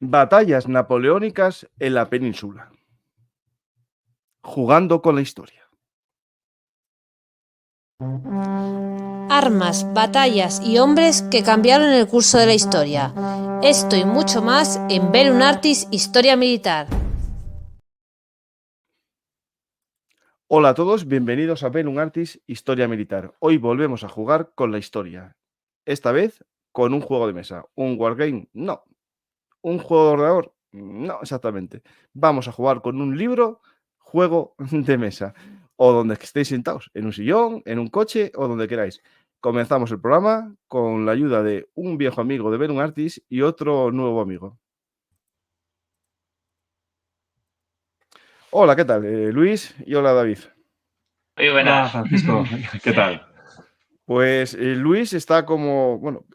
Batallas napoleónicas en la península. Jugando con la historia. Armas, batallas y hombres que cambiaron el curso de la historia. Esto y mucho más en Bellum Artis Historia Militar. Hola a todos, bienvenidos a Bellum Artis Historia Militar. Hoy volvemos a jugar con la historia. Esta vez con un juego de mesa. ¿Un wargame? No. ¿Un juego de ordenador? No, exactamente. Vamos a jugar con un libro, juego de mesa. O donde estéis sentados, en un sillón, en un coche o donde queráis. Comenzamos el programa con la ayuda de un viejo amigo de Bellum Artis y otro nuevo amigo. Hola, ¿qué tal? Luis y hola, David. Muy Hola buenas. Francisco, ¿qué tal? Pues Luis está como, bueno,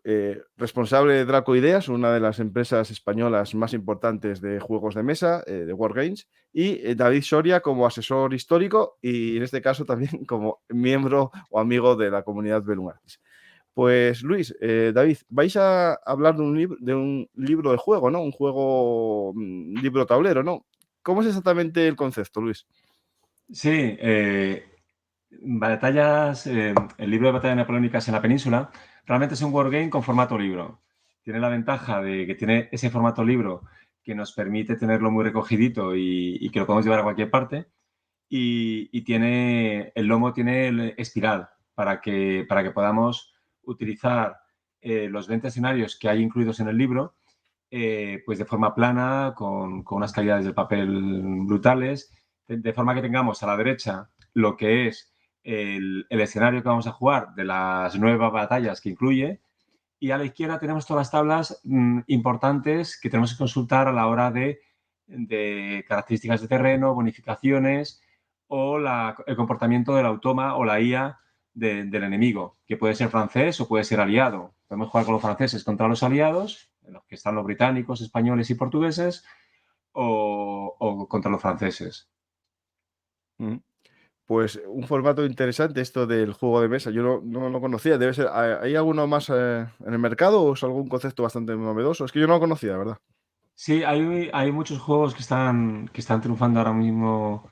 responsable de Draco Ideas, una de las empresas españolas más importantes de juegos de mesa, de Wargames, y David Soria como asesor histórico y en este caso también como miembro o amigo de la comunidad Bellum Artis. Pues Luis, David, vais a hablar de un libro de juego, ¿no? Un juego, libro tablero, ¿no? ¿Cómo es exactamente el concepto, Luis? Sí, el libro de batallas napoleónicas en la península, realmente es un wargame con formato libro. Tiene la ventaja de que tiene ese formato libro que nos permite tenerlo muy recogidito y que lo podemos llevar a cualquier parte. Y tiene, el lomo tiene el espiral para que podamos utilizar los 20 escenarios que hay incluidos en el libro pues de forma plana, con unas calidades de papel brutales, de forma que tengamos a la derecha lo que es el escenario que vamos a jugar de las 9 batallas que incluye, y a la izquierda tenemos todas las tablas importantes que tenemos que consultar a la hora de características de terreno, bonificaciones o el comportamiento del automa o la IA del enemigo, que puede ser francés o puede ser aliado. Podemos jugar con los franceses contra los aliados, en los que están los británicos, españoles y portugueses, o contra los franceses. Mm. Pues un formato interesante esto del juego de mesa. Yo no lo conocía. Debe ser, ¿hay alguno más en el mercado o es algún concepto bastante novedoso? Es que yo no lo conocía, ¿verdad? Sí, hay muchos juegos que están triunfando ahora mismo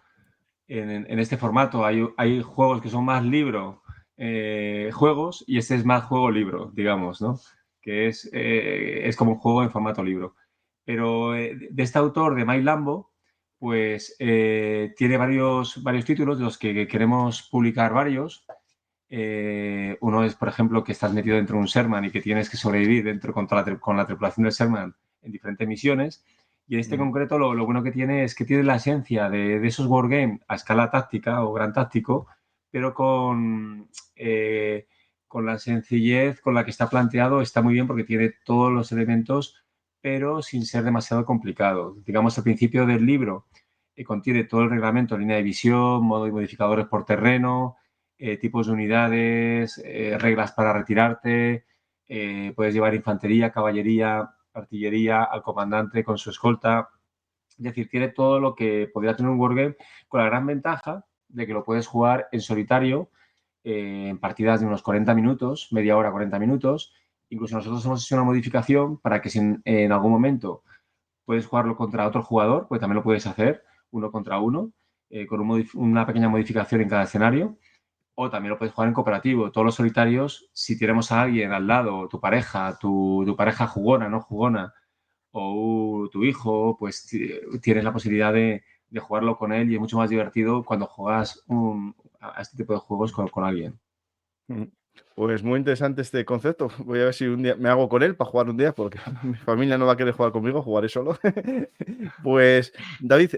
en este formato. Hay juegos que son más libro, juegos, y este es más juego-libro, digamos, ¿no? Que es como un juego en formato libro. Pero de este autor, de Mike Lambo, pues tiene varios títulos de los que queremos publicar varios. Uno es, por ejemplo, que estás metido dentro de un Sherman y que tienes que sobrevivir dentro con la tripulación del Sherman en diferentes misiones. Y en este Ujú. concreto lo bueno que tiene es que tiene la esencia de esos wargames a escala táctica o gran táctico, pero con la sencillez con la que está planteado está muy bien porque tiene todos los elementos, pero sin ser demasiado complicado. Digamos, al principio del libro contiene todo el reglamento, línea de visión, modo y modificadores por terreno, tipos de unidades, reglas para retirarte, puedes llevar infantería, caballería, artillería, al comandante con su escolta. Es decir, tiene todo lo que podría tener un wargame, con la gran ventaja de que lo puedes jugar en solitario, en partidas de unos 40 minutos, media hora, 40 minutos. Incluso nosotros hemos hecho una modificación para que si en algún momento puedes jugarlo contra otro jugador, pues también lo puedes hacer, uno contra uno, con una pequeña modificación en cada escenario. O también lo puedes jugar en cooperativo. Todos los solitarios, si tenemos a alguien al lado, tu pareja jugona, no jugona, o tu hijo, pues tienes la posibilidad de jugarlo con él y es mucho más divertido cuando juegas a este tipo de juegos con alguien. Ujú. Pues muy interesante este concepto. Voy a ver si un día me hago con él para jugar un día, porque mi familia no va a querer jugar conmigo, jugaré solo. Pues, David,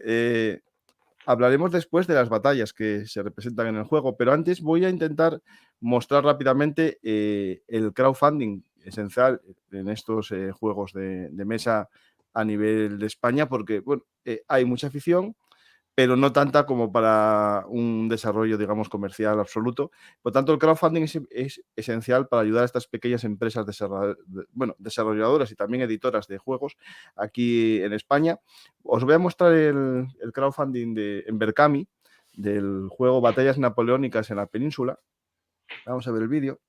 hablaremos después de las batallas que se representan en el juego, pero antes voy a intentar mostrar rápidamente el crowdfunding esencial en estos juegos de mesa a nivel de España, porque bueno, hay mucha afición, pero no tanta como para un desarrollo, digamos, comercial absoluto. Por tanto, el crowdfunding es esencial para ayudar a estas pequeñas empresas desarrolladoras y también editoras de juegos aquí en España. Os voy a mostrar el crowdfunding en Berkami del juego Batallas Napoleónicas en la Península. Vamos a ver el vídeo.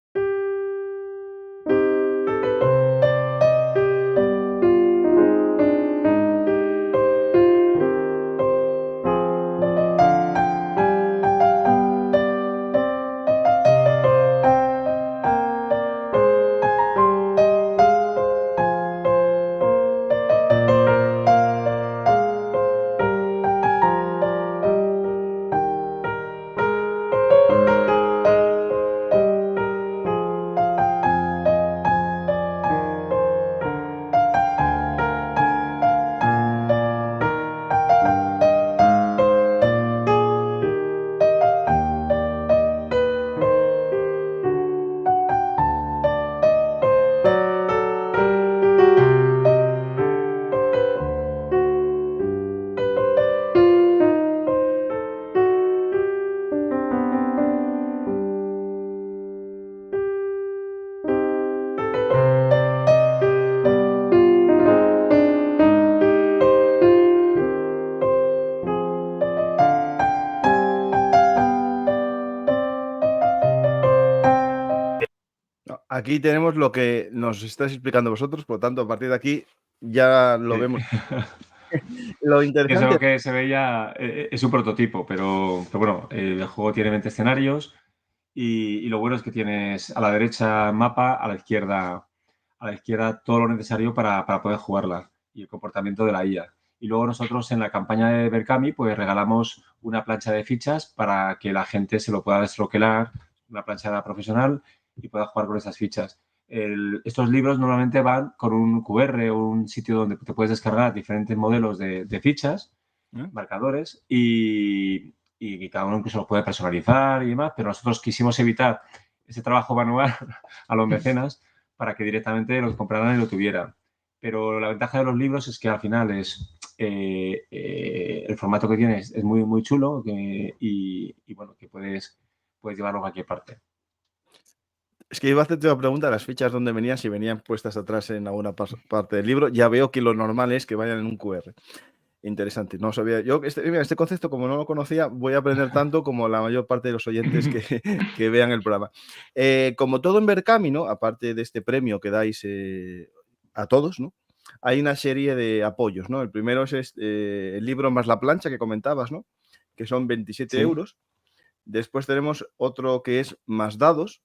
aquí tenemos lo que nos estáis explicando vosotros, por lo tanto, a partir de aquí ya lo vemos. Lo Es interesante. algo que se veía, es un prototipo, pero bueno, el juego tiene 20 escenarios y lo bueno es que tienes a la derecha mapa, a la izquierda todo lo necesario para poder jugarla y el comportamiento de la IA. Y luego nosotros en la campaña de Berkami pues regalamos una plancha de fichas para que la gente se lo pueda desbloquear, una plancha profesional y pueda jugar con esas fichas. Estos libros normalmente van con un QR o un sitio donde te puedes descargar diferentes modelos de fichas, marcadores, y cada uno incluso los puede personalizar y demás, pero nosotros quisimos evitar ese trabajo manual a los mecenas para que directamente lo compraran y lo tuvieran. Pero la ventaja de los libros es que al final el formato que tienes es muy, muy chulo y bueno, que puedes llevarlo a cualquier parte. Es que iba a hacerte una pregunta, las fichas dónde venían, si venían puestas atrás en alguna parte del libro. Ya veo que lo normal es que vayan en un QR. Interesante, no sabía. Yo mira, este concepto, como no lo conocía, voy a aprender tanto como la mayor parte de los oyentes que vean el programa. Como todo en Berkami, ¿no? Aparte de este premio que dais a todos, ¿no? Hay una serie de apoyos, ¿no? El primero es el libro más la plancha que comentabas, ¿no? Que son 27 Sí. euros. Después tenemos otro que es más dados,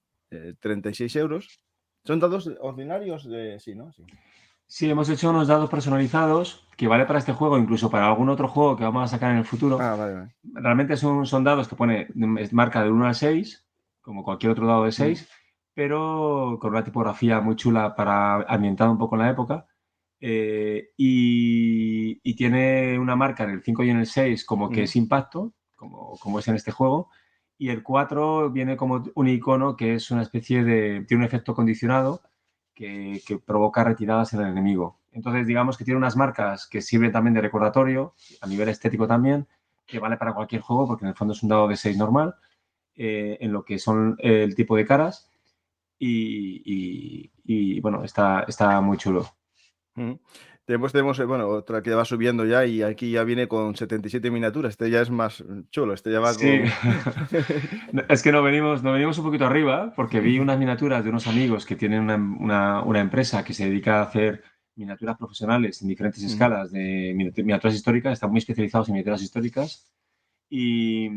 36 euros. ¿Son dados ordinarios? Sí, ¿no? Sí. Sí, hemos hecho unos dados personalizados que vale para este juego, incluso para algún otro juego que vamos a sacar en el futuro. Ah, vale. Realmente son dados que pone marca del 1 al 6, como cualquier otro dado de 6, pero con una tipografía muy chula para ambientar un poco en la época. Y tiene una marca en el 5 y en el 6 como que es impacto, como es en este juego. Y el 4 viene como un icono que es una especie tiene un efecto condicionado que provoca retiradas en el enemigo. Entonces, digamos que tiene unas marcas que sirven también de recordatorio, a nivel estético también, que vale para cualquier juego, porque en el fondo es un dado de 6 normal, en lo que son el tipo de caras. Y bueno, está muy chulo. Después tenemos, bueno, otra que va subiendo ya y aquí ya viene con 77 miniaturas. Este ya es más chulo, este ya va Sí, con... es que nos venimos un poquito arriba porque vi unas miniaturas de unos amigos que tienen una empresa que se dedica a hacer miniaturas profesionales en diferentes escalas de miniaturas históricas, están muy especializados en miniaturas históricas y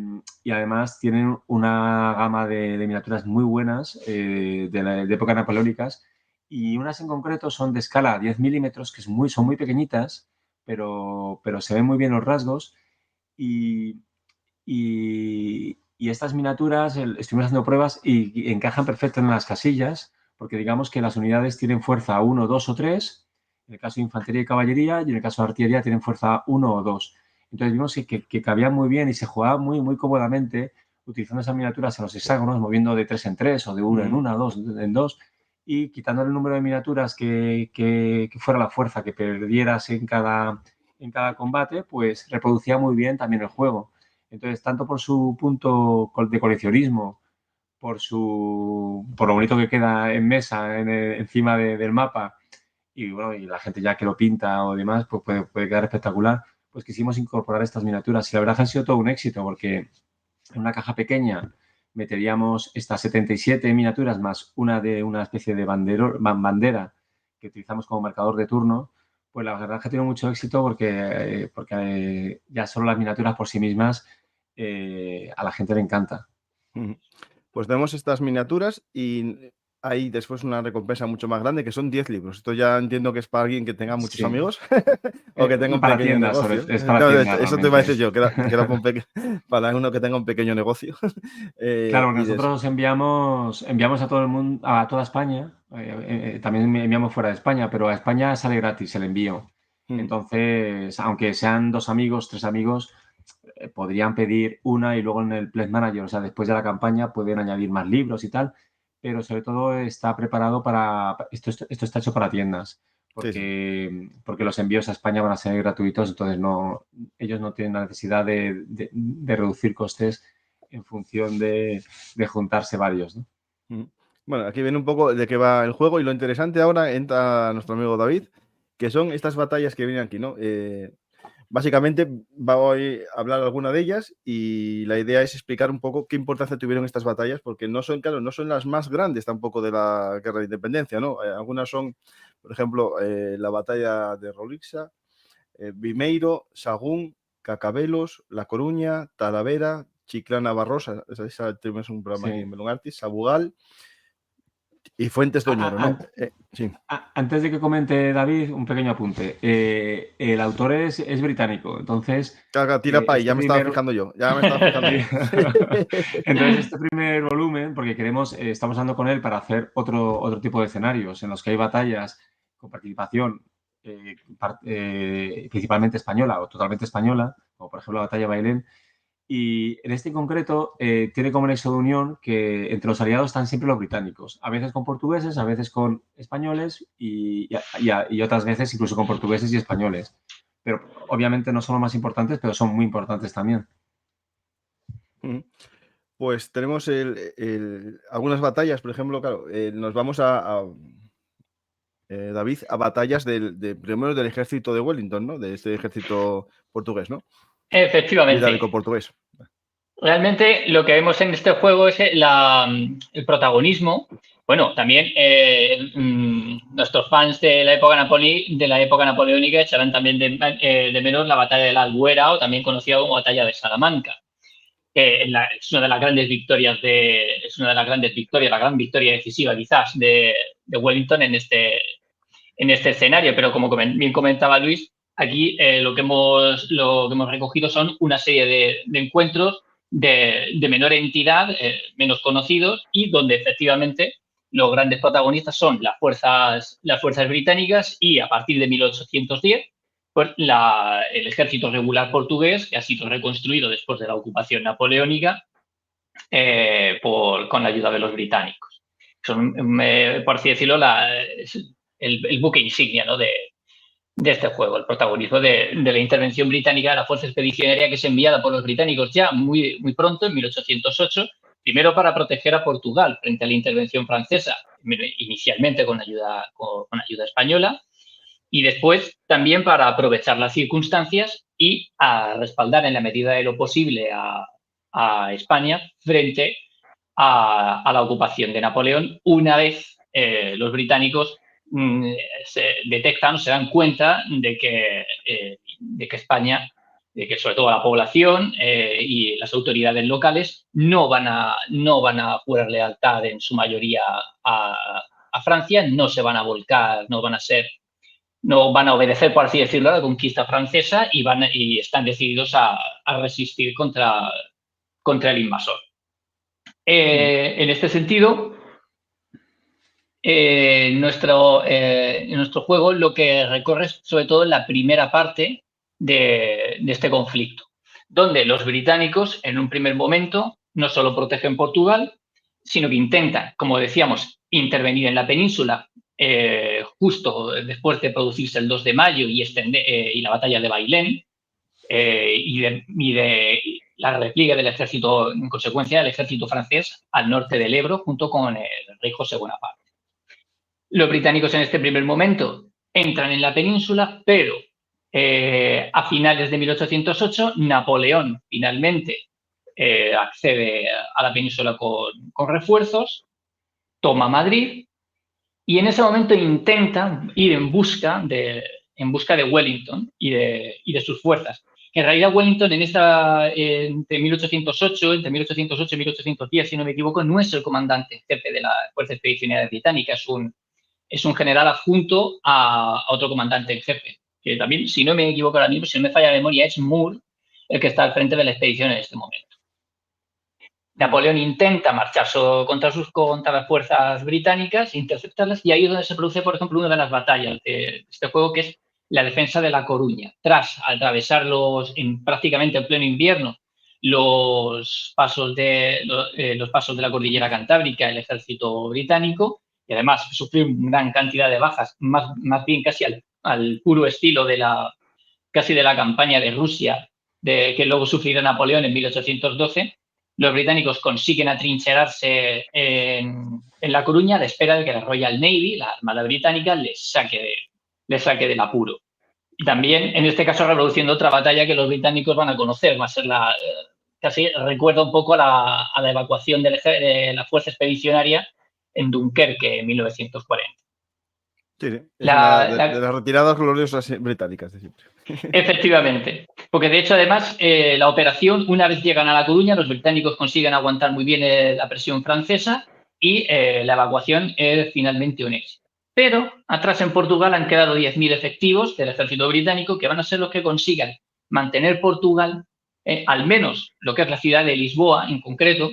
además tienen una gama de miniaturas muy buenas de época napoleónicas y unas en concreto son de escala 10 milímetros, que son muy pequeñitas, pero se ven muy bien los rasgos y, y estas miniaturas, estuvimos haciendo pruebas y encajan perfecto en las casillas, porque digamos que las unidades tienen fuerza 1, 2 o 3, en el caso de infantería y caballería, y en el caso de artillería tienen fuerza 1 o 2. Entonces vimos que cabían muy bien y se jugaba muy, muy cómodamente utilizando esas miniaturas en los hexágonos, moviendo de 3 en 3 o de 1 en 1, 2 en 2, y quitando el número de miniaturas que fuera la fuerza que perdieras en cada combate, pues reproducía muy bien también el juego. Entonces, tanto por su punto de coleccionismo, por lo bonito que queda en mesa, encima del mapa, y bueno, y la gente ya que lo pinta o demás, pues puede quedar espectacular, pues quisimos incorporar estas miniaturas. Y la verdad que ha sido todo un éxito, porque en una caja pequeña meteríamos estas 77 miniaturas más una de una especie de bandera que utilizamos como marcador de turno. Pues la verdad es que ha tenido mucho éxito porque ya solo las miniaturas por sí mismas a la gente le encanta. Pues tenemos estas miniaturas y hay después una recompensa mucho más grande que son 10 libros. Esto ya entiendo que es para alguien que tenga muchos Sí. amigos o que tenga un Para pequeño tiendas, negocio. es para No, tiendas eso te iba a decir realmente. yo, que era para uno que tenga un pequeño negocio. Claro, porque Y nosotros enviamos a todo el mundo, a toda España, también enviamos fuera de España, pero a España sale gratis el envío. Entonces, aunque sean 2 amigos, 3 amigos, podrían pedir una y luego en el Pledge Manager, o sea, después de la campaña pueden añadir más libros y tal, pero sobre todo está preparado esto está hecho para tiendas, sí. porque los envíos a España van a ser gratuitos, entonces ellos no tienen la necesidad de reducir costes en función de juntarse varios, ¿no? Bueno, aquí viene un poco de qué va el juego y lo interesante ahora entra nuestro amigo David, que son estas batallas que vienen aquí, ¿no? básicamente voy a hablar de alguna de ellas y la idea es explicar un poco qué importancia tuvieron estas batallas, porque no son, claro, no son las más grandes tampoco de la Guerra de Independencia, ¿no? Algunas son, por ejemplo, la batalla de Rolixa, Vimeiro, Sagún, Cacabelos, La Coruña, Talavera, Chiclana Barrosa, esa tenemos un programa aquí en Belunartis, Sabugal y Fuentes de Oñoro, ¿no? Sí. Antes de que comente David, un pequeño apunte. El autor es británico, entonces... Tira pa' ahí, ya me estaba fijando yo. Entonces, este primer volumen, porque estamos hablando con él para hacer otro tipo de escenarios en los que hay batallas con participación principalmente española o totalmente española, como por ejemplo la batalla de Bailén. Y en este en concreto tiene como nexo de unión que entre los aliados están siempre los británicos, a veces con portugueses, a veces con españoles y otras veces incluso con portugueses y españoles. Pero obviamente no son los más importantes, pero son muy importantes también. Pues tenemos algunas batallas, por ejemplo, claro, nos vamos David, a batallas primero del ejército de Wellington, ¿no? De este ejército portugués, ¿no? Efectivamente. Británico-portugués. Realmente lo que vemos en este juego es el protagonismo. Bueno, también nuestros fans de la época napoleónica echarán también de menos la batalla de la Albuera, o también conocida como batalla de Salamanca, que es una de las grandes victorias, la gran victoria decisiva quizás de Wellington en este escenario. Pero como bien comentaba Luis, aquí lo que hemos recogido son una serie de encuentros de menor entidad, menos conocidos, y donde efectivamente los grandes protagonistas son las fuerzas británicas y, a partir de 1810, pues el ejército regular portugués, que ha sido reconstruido después de la ocupación napoleónica con la ayuda de los británicos. Son, por así decirlo, el buque insignia, ¿no?, de este juego, el protagonismo de la intervención británica de la fuerza expedicionaria, que es enviada por los británicos ya muy, muy pronto, en 1808, primero para proteger a Portugal frente a la intervención francesa, inicialmente con ayuda española, y después también para aprovechar las circunstancias y a respaldar en la medida de lo posible a España frente a la ocupación de Napoleón, una vez los británicos se detectan o se dan cuenta de que España, de que sobre todo la población y las autoridades locales no van a jurar lealtad en su mayoría a Francia, no se van a volcar, no van a obedecer, por así decirlo, a la conquista francesa, y están decididos a resistir contra el invasor. En este sentido, en nuestro juego lo que recorre es sobre todo la primera parte de este conflicto, donde los británicos en un primer momento no solo protegen Portugal, sino que intentan, como decíamos, intervenir en la península justo después de producirse el 2 de mayo y la batalla de Bailén, y de la repliegue del ejército, en consecuencia, del ejército francés al norte del Ebro, junto con el rey José Bonaparte. Los británicos en este primer momento entran en la península, pero a finales de 1808 Napoleón finalmente accede a la península con refuerzos, toma Madrid, y en ese momento intenta ir en busca de Wellington y de sus fuerzas. En realidad, Wellington entre 1808 y 1810, si no me equivoco, no es el comandante jefe de la Fuerza Expedicionaria Británica, es un general adjunto a otro comandante en jefe, que también, si no me equivoco ahora mismo, si no me falla la memoria, es Moore el que está al frente de la expedición en este momento. Napoleón intenta marchar contra las fuerzas británicas, interceptarlas, y ahí es donde se produce, por ejemplo, una de las batallas de este juego, que es la defensa de La Coruña. Tras atravesar prácticamente en pleno invierno los pasos de la cordillera Cantábrica, el ejército británico, y además sufrir una gran cantidad de bajas, más bien casi al puro estilo de la campaña de Rusia, que luego sufrirá Napoleón en 1812, los británicos consiguen atrincherarse en La Coruña a la espera de que la Royal Navy, la Armada Británica, les saque del apuro. Y también, en este caso, reproduciendo otra batalla que los británicos van a conocer, va a ser casi recuerda un poco a la evacuación de la fuerza expedicionaria en Dunkerque en 1940. Sí, sí. Es una de las retiradas gloriosas británicas de siempre. Efectivamente, porque de hecho, además, la operación, una vez llegan a La Coruña, los británicos consiguen aguantar muy bien la presión francesa y la evacuación es finalmente un éxito. Pero atrás en Portugal han quedado 10.000 efectivos del ejército británico que van a ser los que consigan mantener Portugal, al menos lo que es la ciudad de Lisboa en concreto,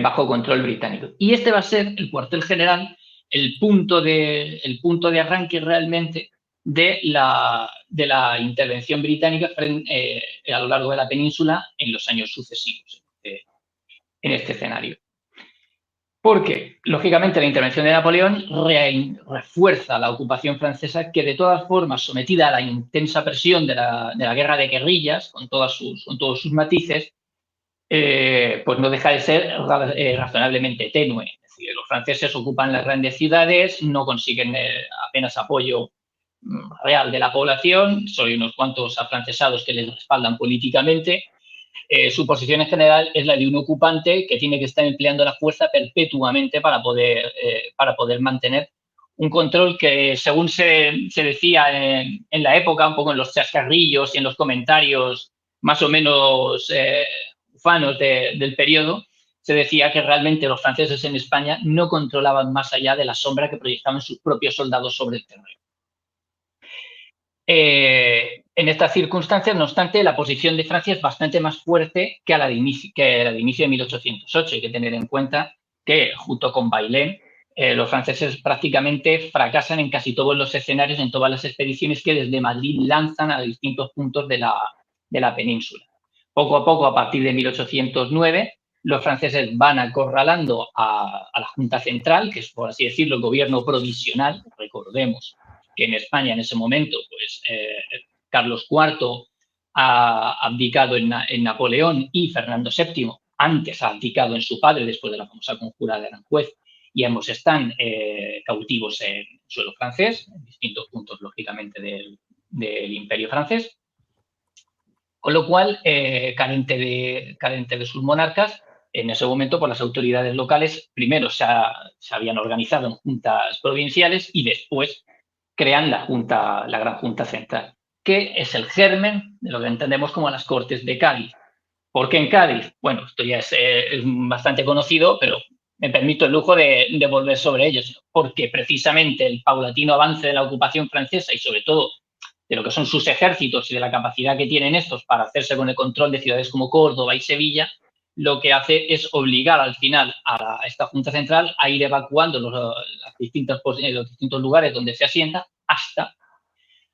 bajo control británico. Y este va a ser el cuartel general, el punto de arranque realmente de la intervención británica a lo largo de la península en los años sucesivos en este escenario. Porque, lógicamente, la intervención de Napoleón refuerza la ocupación francesa, que de todas formas, sometida a la intensa presión de la guerra de guerrillas, con todos sus matices, pues no deja de ser razonablemente tenue. Es decir, los franceses ocupan las grandes ciudades, no consiguen apenas apoyo real de la población, solo hay unos cuantos afrancesados que les respaldan políticamente. Su posición en general es la de un ocupante que tiene que estar empleando la fuerza perpetuamente para poder mantener un control que, según se decía en la época, un poco en los chascarrillos y en los comentarios más o menos ufanos del periodo, se decía que realmente los franceses en España no controlaban más allá de la sombra que proyectaban sus propios soldados sobre el terreno. En estas circunstancias, no obstante, la posición de Francia es bastante más fuerte que la de inicio de 1808. Hay que tener en cuenta que, junto con Bailén, los franceses prácticamente fracasan en casi todos los escenarios, en todas las expediciones que desde Madrid lanzan a distintos puntos de la península. Poco a poco, a partir de 1809, los franceses van acorralando a la Junta Central, que es, por así decirlo, el gobierno provisional. Recordemos que en España en ese momento, pues Carlos IV ha abdicado en Napoleón y Fernando VII antes ha abdicado en su padre después de la famosa conjura de Aranjuez, y ambos están cautivos en suelo francés, en distintos puntos, lógicamente, del Imperio francés. Con lo cual, carente de sus monarcas, en ese momento, por las autoridades locales, primero se habían organizado en juntas provinciales y después crean la Gran Junta Central, que es el germen de lo que entendemos como las Cortes de Cádiz. ¿Por qué en Cádiz? Bueno, esto ya es bastante conocido, pero me permito el lujo de volver sobre ellos, porque precisamente el paulatino avance de la ocupación francesa y sobre todo de lo que son sus ejércitos y de la capacidad que tienen estos para hacerse con el control de ciudades como Córdoba y Sevilla, lo que hace es obligar al final a esta Junta Central a ir evacuando los distintos lugares donde se asienta hasta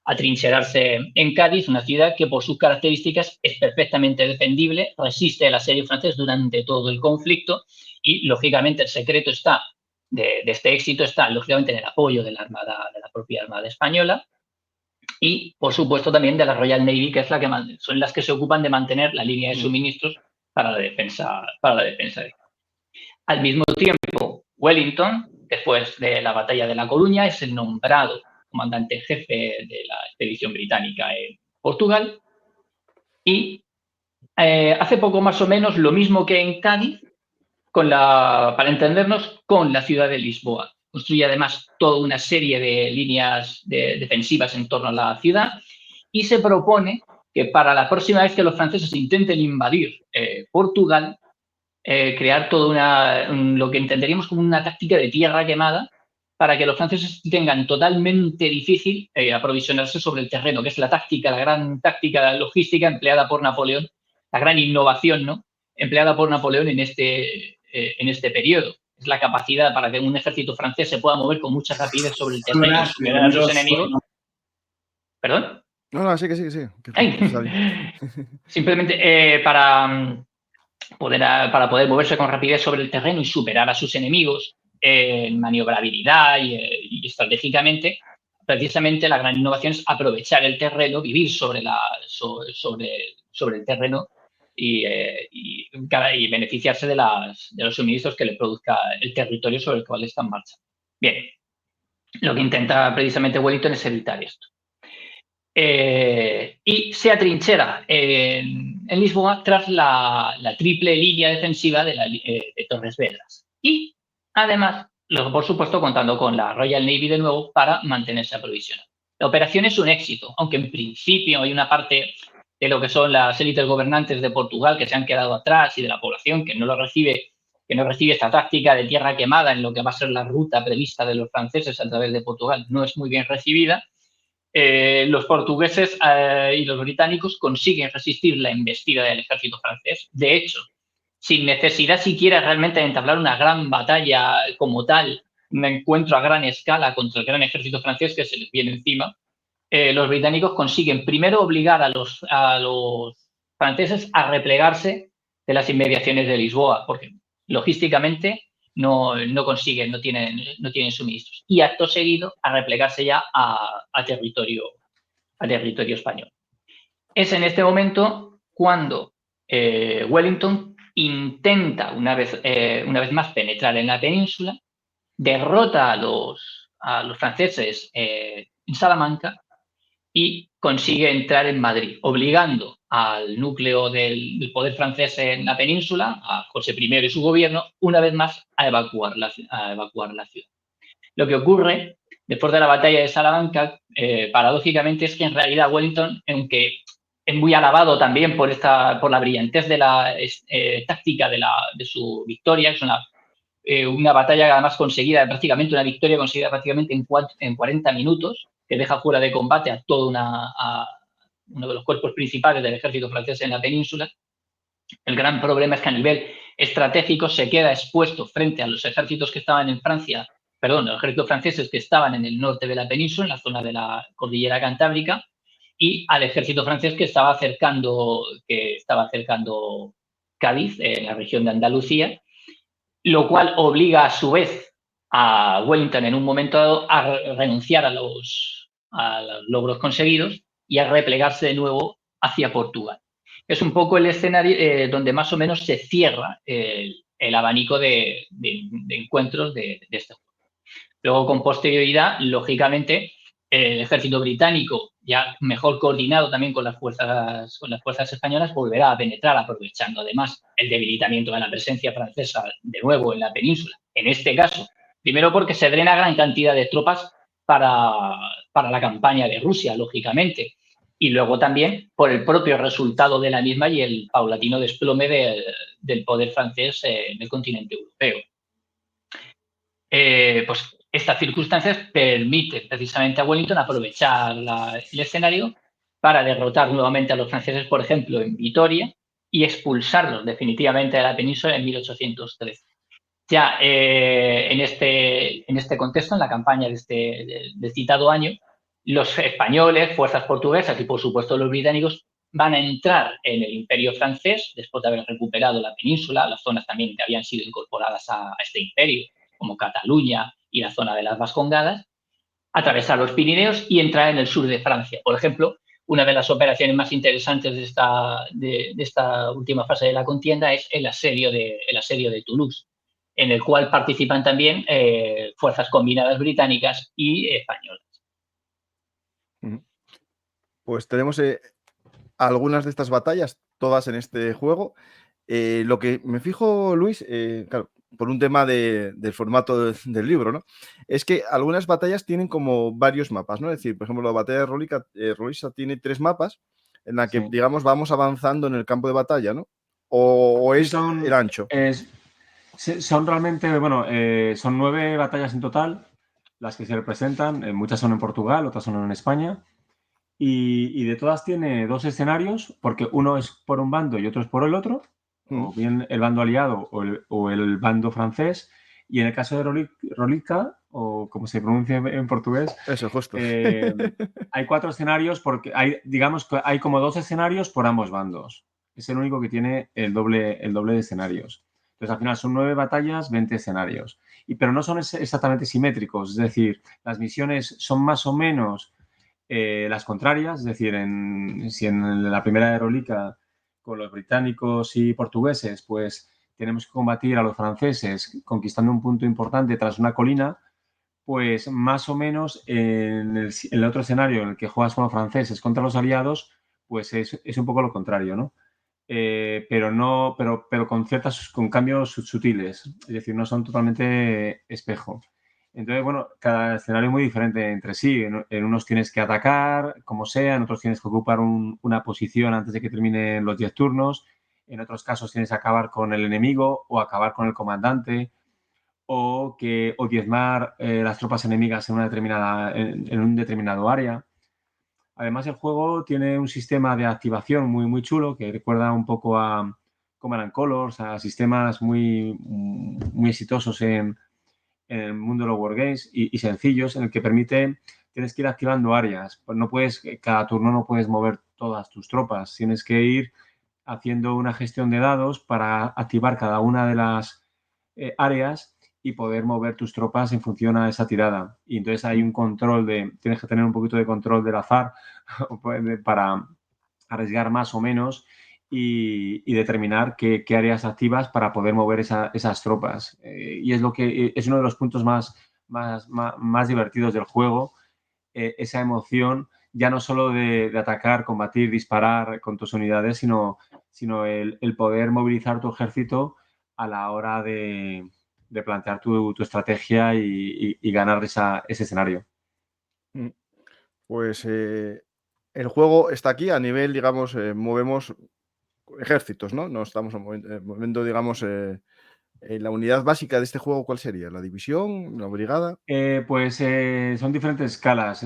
atrincherarse en Cádiz, una ciudad que por sus características es perfectamente defendible, resiste el asedio francés durante todo el conflicto y, lógicamente, el secreto de este éxito está, lógicamente, en el apoyo de la propia Armada Española y, por supuesto, también de la Royal Navy, que es son las que se ocupan de mantener la línea de suministros para la defensa. Al mismo tiempo, Wellington, después de la batalla de La Coruña, es el nombrado comandante en jefe de la expedición británica en Portugal y hace poco más o menos lo mismo que en Cádiz, para entendernos, con la ciudad de Lisboa. Construye además toda una serie de líneas defensivas en torno a la ciudad y se propone que para la próxima vez que los franceses intenten invadir Portugal, crear lo que entenderíamos como una táctica de tierra quemada para que los franceses tengan totalmente difícil aprovisionarse sobre el terreno, que es la gran táctica logística empleada por Napoleón, la gran innovación, ¿no?, empleada por Napoleón en este periodo. Es la capacidad para que un ejército francés se pueda mover con mucha rapidez sobre el terreno y superar a sus enemigos. ¿Perdón? No, sí. Simplemente para poder moverse con rapidez sobre el terreno y superar a sus enemigos en maniobrabilidad y estratégicamente, precisamente la gran innovación es aprovechar el terreno, vivir sobre el terreno y beneficiarse de los suministros que le produzca el territorio sobre el cual está en marcha. Bien, lo que intenta precisamente Wellington es evitar esto. y se atrinchera en Lisboa tras la triple línea defensiva de Torres Vedras. Y además, por supuesto, contando con la Royal Navy de nuevo para mantenerse aprovisionado. La operación es un éxito, aunque en principio hay una parte de lo que son las élites gobernantes de Portugal que se han quedado atrás y de la población que no recibe esta táctica de tierra quemada en lo que va a ser la ruta prevista de los franceses a través de Portugal. No es muy bien recibida. Los portugueses y los británicos consiguen resistir la embestida del ejército francés. De hecho, sin necesidad siquiera realmente de entablar una gran batalla como tal, un encuentro a gran escala contra el gran ejército francés que se les viene encima, los británicos consiguen primero obligar a los franceses a replegarse de las inmediaciones de Lisboa, porque logísticamente no tienen suministros. Y acto seguido a replegarse ya a territorio español. Es en este momento cuando Wellington intenta una vez más penetrar en la península, derrota a los franceses en Salamanca y consigue entrar en Madrid, obligando al núcleo del poder francés en la península, a José I y su gobierno, una vez más a evacuar la ciudad. Lo que ocurre después de la batalla de Salamanca, paradójicamente, es que en realidad Wellington, aunque es muy alabado también por la brillantez de la táctica de su victoria, es una batalla además conseguida, prácticamente una victoria conseguida prácticamente en 40 minutos, que deja fuera de combate a uno de los cuerpos principales del ejército francés en la península. El gran problema es que a nivel estratégico se queda expuesto frente a los ejércitos que estaban en Francia, los ejércitos franceses que estaban en el norte de la península, en la zona de la cordillera Cantábrica, y al ejército francés que estaba acercando Cádiz, en la región de Andalucía, lo cual obliga a su vez a Wellington en un momento dado a renunciar a los logros conseguidos y a replegarse de nuevo hacia Portugal. Es un poco el escenario donde más o menos se cierra el abanico de encuentros de este juego. Luego, con posterioridad, lógicamente, el ejército británico, ya mejor coordinado también con las fuerzas españolas, volverá a penetrar, aprovechando además el debilitamiento de la presencia francesa de nuevo en la península. En este caso, primero porque se drena gran cantidad de tropas para la campaña de Rusia, lógicamente, y luego también por el propio resultado de la misma y el paulatino desplome del poder francés en el continente europeo. Pues estas circunstancias permiten precisamente a Wellington aprovechar el escenario para derrotar nuevamente a los franceses, por ejemplo, en Vitoria, y expulsarlos definitivamente de la península en 1813. Ya en este contexto, en la campaña del citado año, los españoles, fuerzas portuguesas y, por supuesto, los británicos van a entrar en el imperio francés después de haber recuperado la península, las zonas también que habían sido incorporadas a este imperio, como Cataluña y la zona de las Vascongadas, atravesar los Pirineos y entrar en el sur de Francia. Por ejemplo, una de las operaciones más interesantes de esta última fase de la contienda es el asedio de Toulouse, en el cual participan también fuerzas combinadas británicas y españolas. Pues tenemos algunas de estas batallas, todas en este juego. Lo que me fijo, Luis, claro, por un tema del formato del libro, ¿no? Es que algunas batallas tienen como varios mapas, ¿no? Es decir, por ejemplo, la batalla de Rolisa tiene 3 mapas en la que, sí, digamos, vamos avanzando en el campo de batalla, ¿no? ¿O es el ancho? Son realmente, son 9 batallas en total las que se representan. Muchas son en Portugal, otras son en España. Y de todas tiene 2 escenarios, porque uno es por un bando y otro es por el otro, o bien el bando aliado o el bando francés. Y en el caso de Rolica, o como se pronuncia en portugués, eso, justo. Hay 4 escenarios, porque digamos que hay como 2 escenarios por ambos bandos. Es el único que tiene el doble de escenarios. Entonces, al final son 9 batallas, 20 escenarios. Pero no son exactamente simétricos, es decir, las misiones son más o menos las contrarias, es decir, si en la primera de Rolica con los británicos y portugueses, pues tenemos que combatir a los franceses conquistando un punto importante tras una colina, pues más o menos en el otro escenario en el que juegas con los franceses contra los aliados, pues es un poco lo contrario, ¿no? Pero con cambios sutiles, es decir, no son totalmente espejo. Entonces, bueno, cada escenario es muy diferente entre sí. En unos tienes que atacar, como sea, en otros tienes que ocupar una posición antes de que terminen los 10 turnos, en otros casos tienes que acabar con el enemigo o acabar con el comandante o diezmar las tropas enemigas en un determinado área. Además, el juego tiene un sistema de activación muy, muy chulo que recuerda un poco a Command and Colors, a sistemas muy exitosos en el mundo de los wargames y sencillos, en el que tienes que ir activando áreas. Pues cada turno no puedes mover todas tus tropas, tienes que ir haciendo una gestión de dados para activar cada una de las áreas y poder mover tus tropas en función a esa tirada. Y entonces hay tienes que tener un poquito de control del azar para arriesgar más o menos y determinar qué áreas activas para poder mover esas tropas. Y es uno de los puntos más divertidos del juego, esa emoción ya no solo de atacar, combatir, disparar con tus unidades, sino el poder movilizar tu ejército a la hora de plantear tu estrategia y ganar ese escenario. Mm. Pues el juego está aquí a nivel, digamos, movemos ejércitos, ¿no? No estamos moviendo, digamos, la unidad básica de este juego, ¿cuál sería? ¿La división? ¿La brigada? Son diferentes escalas.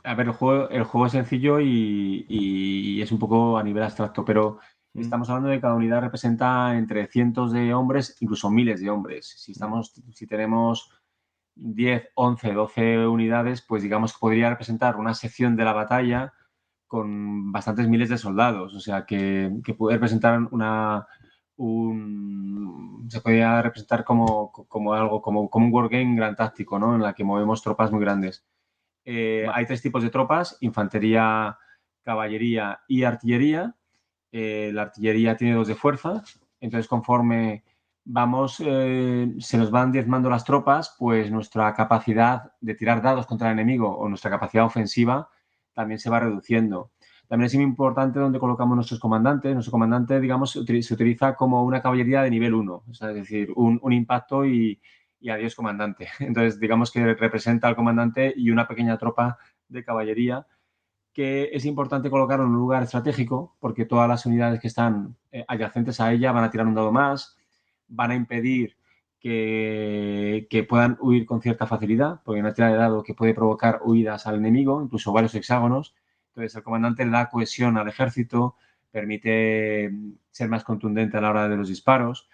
A ver, el juego es sencillo y es un poco a nivel abstracto, pero Mm. estamos hablando de que cada unidad representa entre cientos de hombres, incluso miles de hombres. Si tenemos 10, 11, 12 unidades, pues digamos que podría representar una sección de la batalla con bastantes miles de soldados. O sea, que puede representar se podría representar como algo, como un wargame gran táctico, ¿no? En la que movemos tropas muy grandes. Hay 3 tipos de tropas: infantería, caballería y artillería. La artillería tiene 2 de fuerza, entonces conforme se nos van diezmando las tropas, pues nuestra capacidad de tirar dados contra el enemigo o nuestra capacidad ofensiva también se va reduciendo. También es muy importante dónde colocamos nuestros comandantes. Nuestro comandante, digamos, se utiliza como una caballería de nivel 1, o sea, es decir, un impacto y adiós comandante. Entonces, digamos que representa al comandante y una pequeña tropa de caballería que es importante colocarlo en un lugar estratégico porque todas las unidades que están adyacentes a ella van a tirar un dado más, van a impedir que puedan huir con cierta facilidad, porque una tirada de dado que puede provocar huidas al enemigo, incluso varios hexágonos. Entonces, el comandante le da cohesión al ejército, permite ser más contundente a la hora de los disparos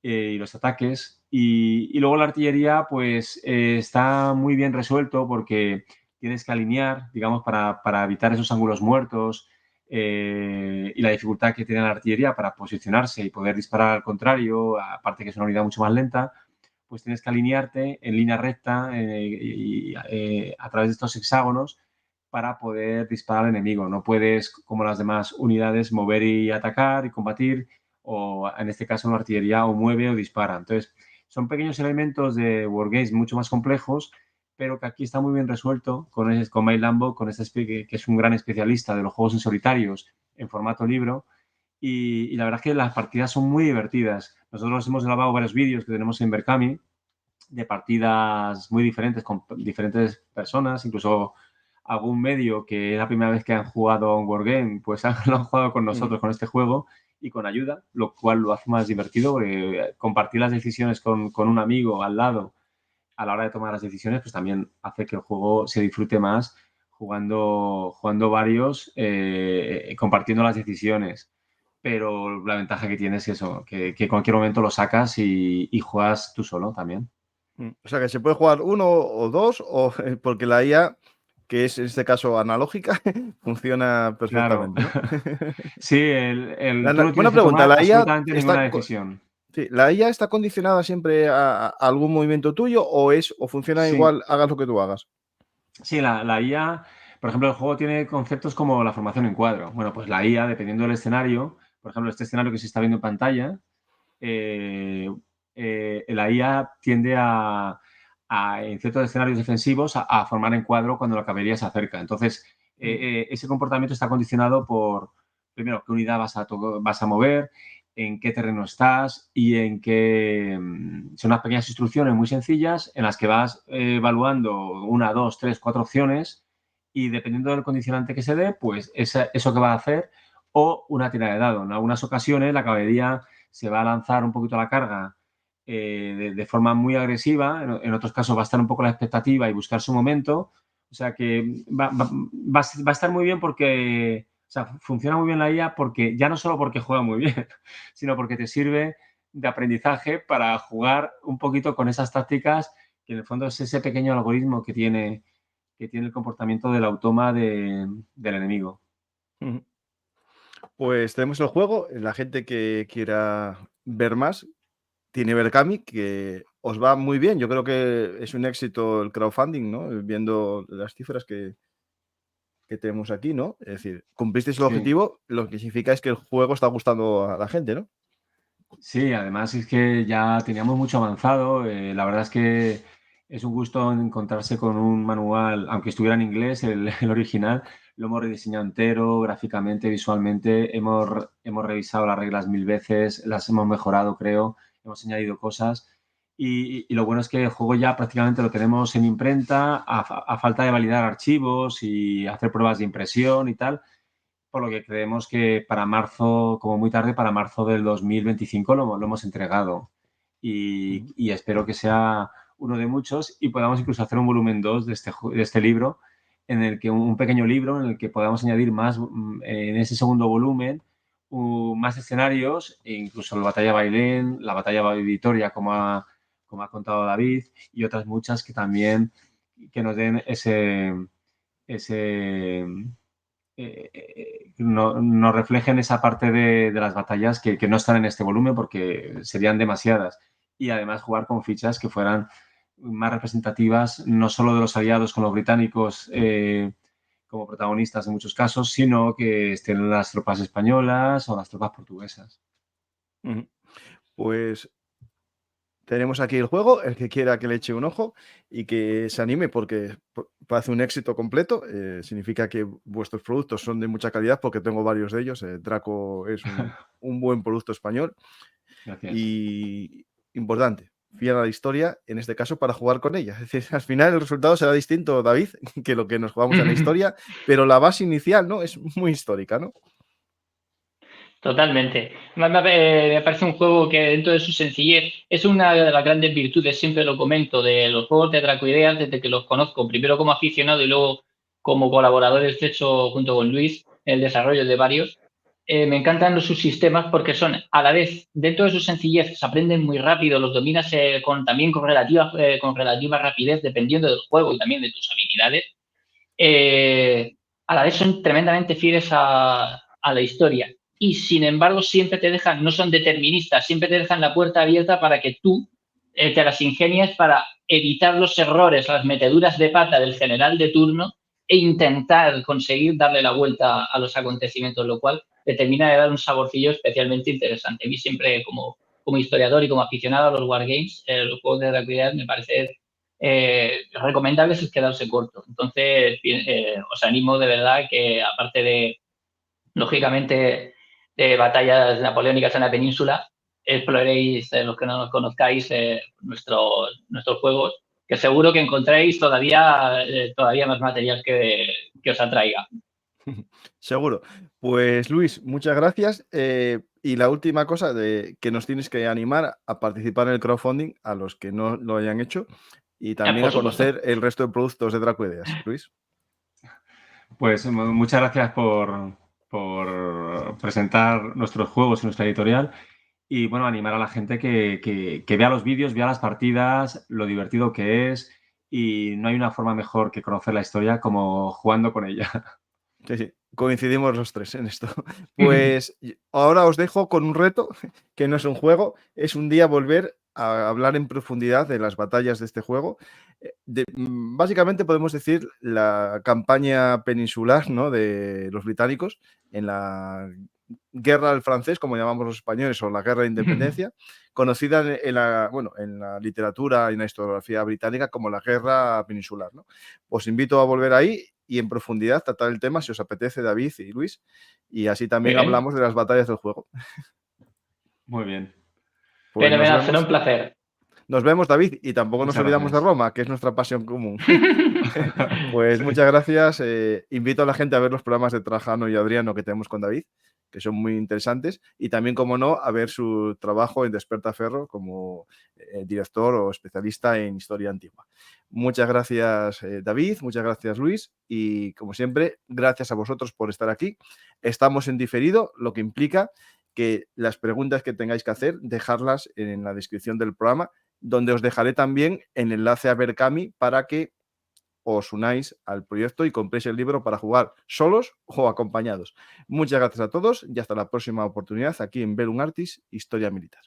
y los ataques. Y luego la artillería, pues está muy bien resuelto porque tienes que alinear, digamos, para evitar esos ángulos muertos y la dificultad que tiene la artillería para posicionarse y poder disparar al contrario, aparte que es una unidad mucho más lenta, pues tienes que alinearte en línea recta a través de estos hexágonos para poder disparar al enemigo. No puedes, como las demás unidades, mover y atacar y combatir, o en este caso una artillería o mueve o dispara. Entonces, son pequeños elementos de wargames mucho más complejos, pero que aquí está muy bien resuelto con Mike Lambo, que es un gran especialista de los juegos en solitarios en formato libro. Y la verdad es que las partidas son muy divertidas. Nosotros hemos grabado varios vídeos que tenemos en Berkami de partidas muy diferentes con diferentes personas, incluso algún medio que es la primera vez que han jugado a un wargame, pues lo han jugado con nosotros, con este juego y con ayuda, lo cual lo hace más divertido, porque compartir las decisiones con un amigo al lado a la hora de tomar las decisiones, pues también hace que el juego se disfrute más jugando varios, compartiendo las decisiones. Pero la ventaja que tienes es eso, que en cualquier momento lo sacas y juegas tú solo también. O sea que se puede jugar uno o dos, porque la IA, que es en este caso analógica, funciona Claro. perfectamente, ¿no? Sí, tú no Buena tienes que pregunta, tomar ¿la IA absolutamente ninguna decisión. sí, ¿la IA está condicionada siempre a algún movimiento tuyo o funciona Sí, igual hagas lo que tú hagas? sí, la IA, por ejemplo, el juego tiene conceptos como la formación en cuadro. Bueno, pues la IA, dependiendo del escenario, por ejemplo, este escenario que se está viendo en pantalla, la IA tiende en ciertos escenarios defensivos a formar encuadro cuando la caballería se acerca. Entonces, ese comportamiento está condicionado por, primero, qué unidad vas a mover, en qué terreno estás y en qué... Son unas pequeñas instrucciones muy sencillas en las que vas evaluando 1, 2, 3, 4 opciones y dependiendo del condicionante que se dé, pues eso que va a hacer o una tirada de dado. En algunas ocasiones la caballería se va a lanzar un poquito a la carga de forma muy agresiva, en otros casos va a estar un poco la expectativa y buscar su momento. O sea que va a estar muy bien porque, o sea, funciona muy bien la IA porque ya no solo porque juega muy bien, sino porque te sirve de aprendizaje para jugar un poquito con esas tácticas que en el fondo es ese pequeño algoritmo que tiene el comportamiento del automa del enemigo. Pues tenemos el juego. La gente que quiera ver más tiene Berkami, que os va muy bien. Yo creo que es un éxito el crowdfunding, ¿no? Viendo las cifras que tenemos aquí, ¿no? Es decir, cumplisteis el Sí. objetivo, lo que significa es que el juego está gustando a la gente, ¿no? Sí, además es que ya teníamos mucho avanzado. La verdad es que es un gusto encontrarse con un manual, aunque estuviera en inglés, el original, lo hemos rediseñado entero, gráficamente, visualmente. Hemos revisado las reglas 1000 veces, las hemos mejorado, creo, hemos añadido cosas. Y lo bueno es que el juego ya prácticamente lo tenemos en imprenta, a falta de validar archivos y hacer pruebas de impresión y tal, por lo que creemos que para marzo, como muy tarde, para marzo del 2025 lo hemos entregado. Y espero que sea uno de muchos y podamos incluso hacer un volumen 2 de este libro, en el que un pequeño libro en el que podamos añadir más en ese segundo volumen, más escenarios, e incluso la batalla Bailén, la batalla Vitoria, como ha contado David, y otras muchas que también que nos den nos reflejen esa parte de las batallas que no están en este volumen porque serían demasiadas. Y además jugar con fichas que fueran más representativas, no solo de los aliados con los británicos como protagonistas en muchos casos, sino que estén las tropas españolas o las tropas portuguesas. Pues tenemos aquí el juego, el que quiera que le eche un ojo y que se anime porque parece un éxito completo. Significa que vuestros productos son de mucha calidad porque tengo varios de ellos. Draco es un buen producto español. Gracias. Y importante, fiel a la historia, en este caso para jugar con ella. Es decir, al final el resultado será distinto, David, que lo que nos jugamos en la historia, pero la base inicial, ¿no? Es muy histórica, ¿no? Totalmente. Me parece un juego que dentro de su sencillez es una de las grandes virtudes, siempre lo comento, de los juegos de Dracoideas desde que los conozco, primero como aficionado y luego como colaborador estrecho junto con Luis en el desarrollo de varios. Me encantan los subsistemas porque son a la vez, dentro de su sencillez, se aprenden muy rápido, los dominas también con relativa rapidez dependiendo del juego y también de tus habilidades. A la vez son tremendamente fieles a la historia y sin embargo siempre te dejan, no son deterministas, siempre te dejan la puerta abierta para que tú te las ingenies para evitar los errores, las meteduras de pata del general de turno e intentar conseguir darle la vuelta a los acontecimientos, lo cual te termina de dar un saborcillo especialmente interesante. A mí siempre como historiador y como aficionado a los wargames, los juegos de tranquilidad me parece recomendable es quedarse corto. Entonces, os animo de verdad que, aparte de, lógicamente, de batallas napoleónicas en la península, exploréis, los que no nos conozcáis, nuestros juegos, que seguro que encontréis todavía más material que os atraiga. Seguro. Pues Luis, muchas gracias. Y la última cosa de que nos tienes que animar a participar en el crowdfunding a los que no lo hayan hecho y también Por a supuesto. conocer el resto de productos de Dracoideas. Luis. Pues muchas gracias por presentar nuestros juegos y nuestra editorial y bueno, animar a la gente que vea los vídeos, vea las partidas, lo divertido que es y no hay una forma mejor que conocer la historia como jugando con ella. Sí, sí, coincidimos los tres en esto. Pues ahora os dejo con un reto, que no es un juego, es un día volver a hablar en profundidad de las batallas de este juego. Básicamente podemos decir la campaña peninsular, ¿no?, de los británicos en la guerra del francés, como llamamos los españoles, o la guerra de independencia, conocida en la literatura y en la historiografía británica como la guerra peninsular, ¿no? Os invito a volver ahí y en profundidad tratar el tema, si os apetece, David y Luis, y así también hablamos de las batallas del juego. Muy bien. Pues será un placer. Nos vemos, David, y tampoco nos olvidamos de Roma, que es nuestra pasión común. Pues muchas gracias. Invito a la gente a ver los programas de Trajano y Adriano que tenemos con David, que son muy interesantes, y también, como no, a ver su trabajo en Despertaferro como director o especialista en historia antigua. Muchas gracias, David, muchas gracias, Luis, y como siempre, gracias a vosotros por estar aquí. Estamos en diferido, lo que implica que las preguntas que tengáis que hacer, dejarlas en la descripción del programa, donde os dejaré también el enlace a Berkami para que os unáis al proyecto y compréis el libro para jugar solos o acompañados. Muchas gracias a todos y hasta la próxima oportunidad aquí en Verum Artis, Historia Militar.